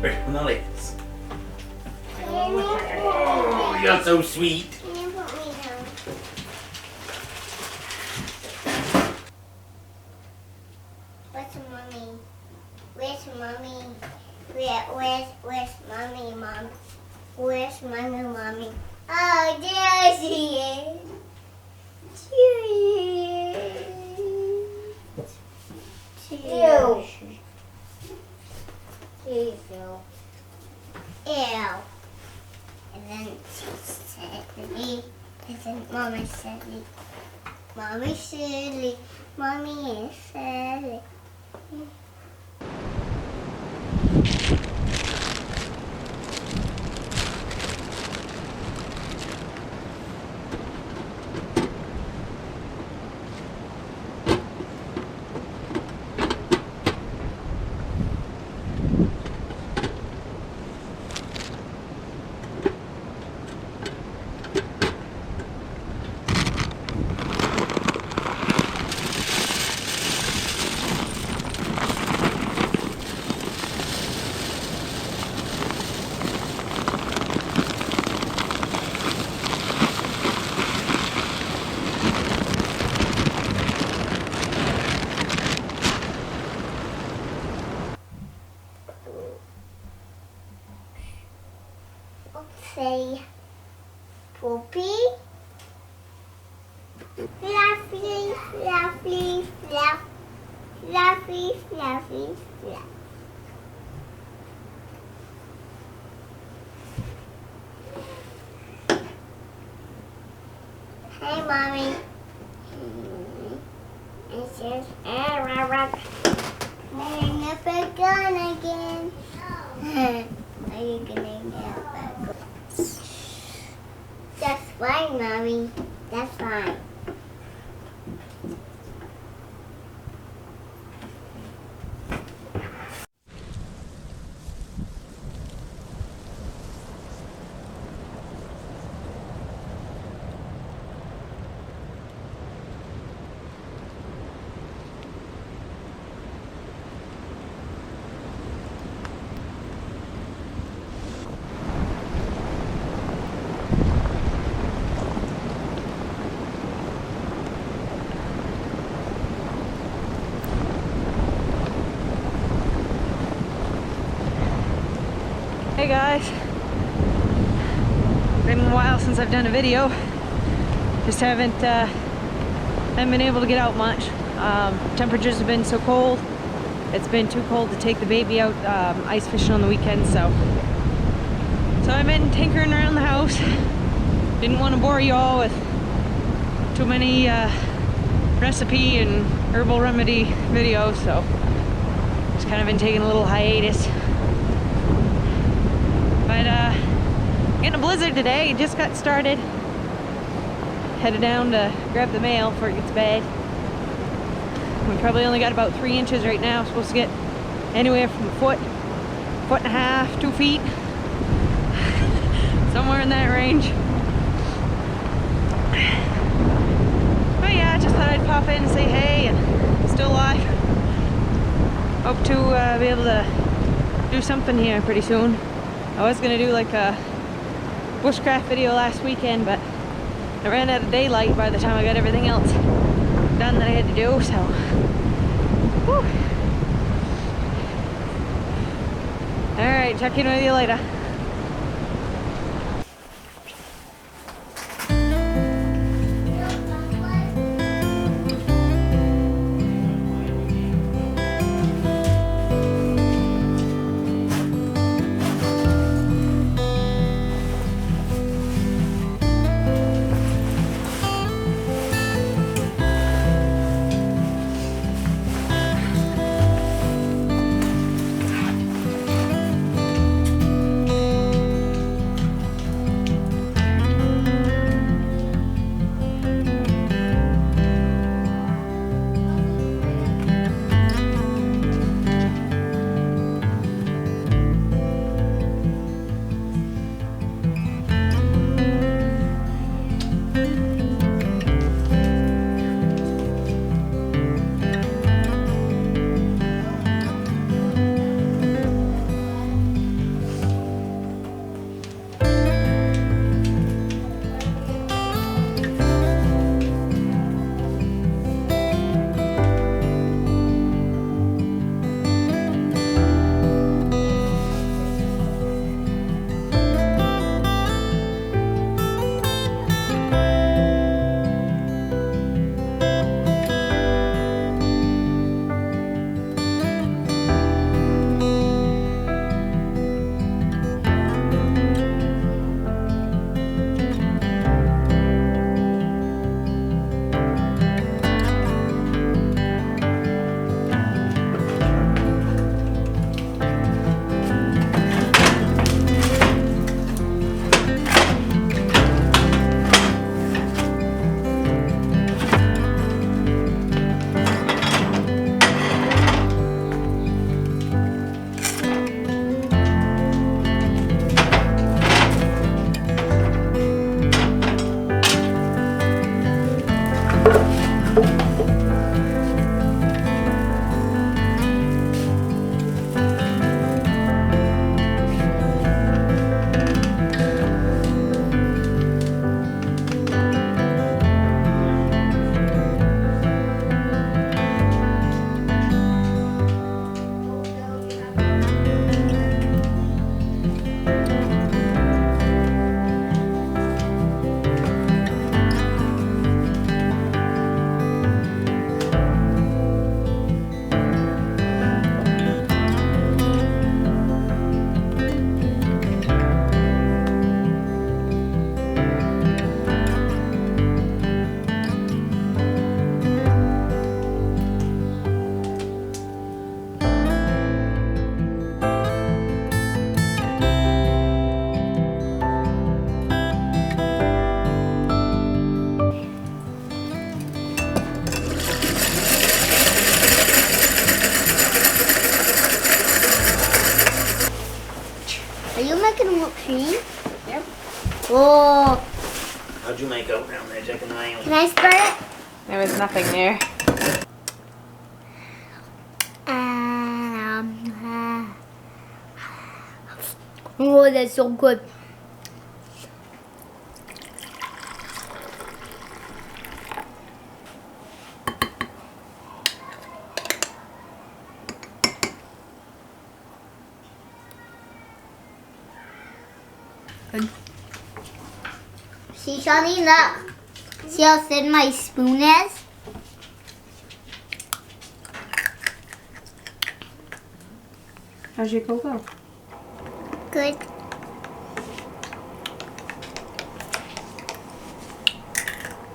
Right on the lips. Oh, you're so sweet. Can you put me down? Where's mommy? Where's mommy? Where's mommy, mom? Where's mommy? Oh, there she is. Ew. Ew. And then she said to me, and then Mama said me, Mommy silly, Mommy is silly. Say poopy, fluffy, fluffy, fluff, fluffy, fluffy, fluff. Hey, Mommy. It says, I'm never gone again. Are you gonna never go? That's fine, Mommy. That's fine. Hey guys, been a while since I've done a video. Just haven't been able to get out much. Temperatures have been so cold. It's been too cold to take the baby out ice fishing on the weekend, so I've been tinkering around the house. Didn't want to bore you all with too many recipe and herbal remedy videos, so just kind of been taking a little hiatus. But getting a blizzard today. It just got started. Headed down to grab the mail before it gets bad. We probably only got about 3 inches right now. Supposed to get anywhere from a foot, foot and a half, 2 feet, somewhere in that range. But yeah, just thought I'd pop in and say hey, and still alive. Hope to be able to do something here pretty soon. I was gonna do like a bushcraft video last weekend, but I ran out of daylight by the time I got everything else done that I had to do, so whew. Alright, check in with you later. making whipped cream? Yep. Oh, How'd you make out down there checking the mail? can I stir it? There was nothing there. Oh, that's so good. See, Shawnee, look. See how thin my spoon is? How's your cocoa? Good.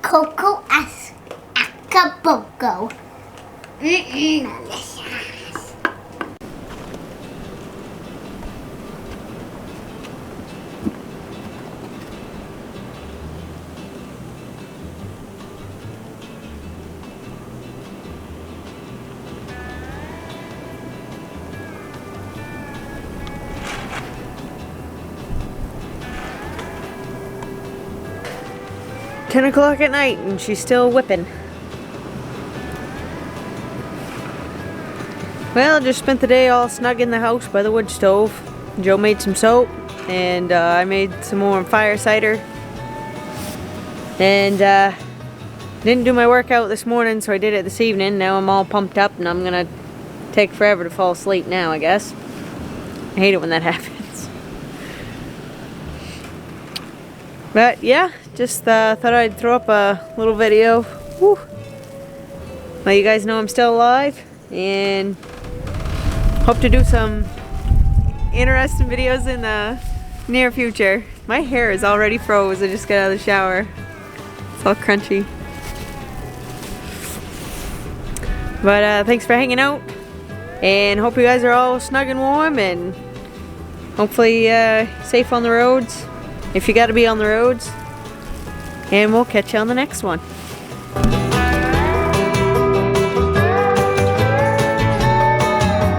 Cocoa Acapulco. Delicious. Ten o'clock at night and she's still whipping. Well, just spent the day all snug in the house by the wood stove. Joe made some soap and I made some more fire cider. And didn't do my workout this morning, so I did it this evening. Now I'm all pumped up and I'm gonna take forever to fall asleep now, I guess. I hate it when that happens. But yeah, just thought I'd throw up a little video. Woo. Let you guys know I'm still alive and hope to do some interesting videos in the near future. My hair is already froze. I just got out of the shower. It's all crunchy. But thanks for hanging out and hope you guys are all snug and warm and hopefully safe on the roads if you got to be on the roads. And we'll catch you on the next one.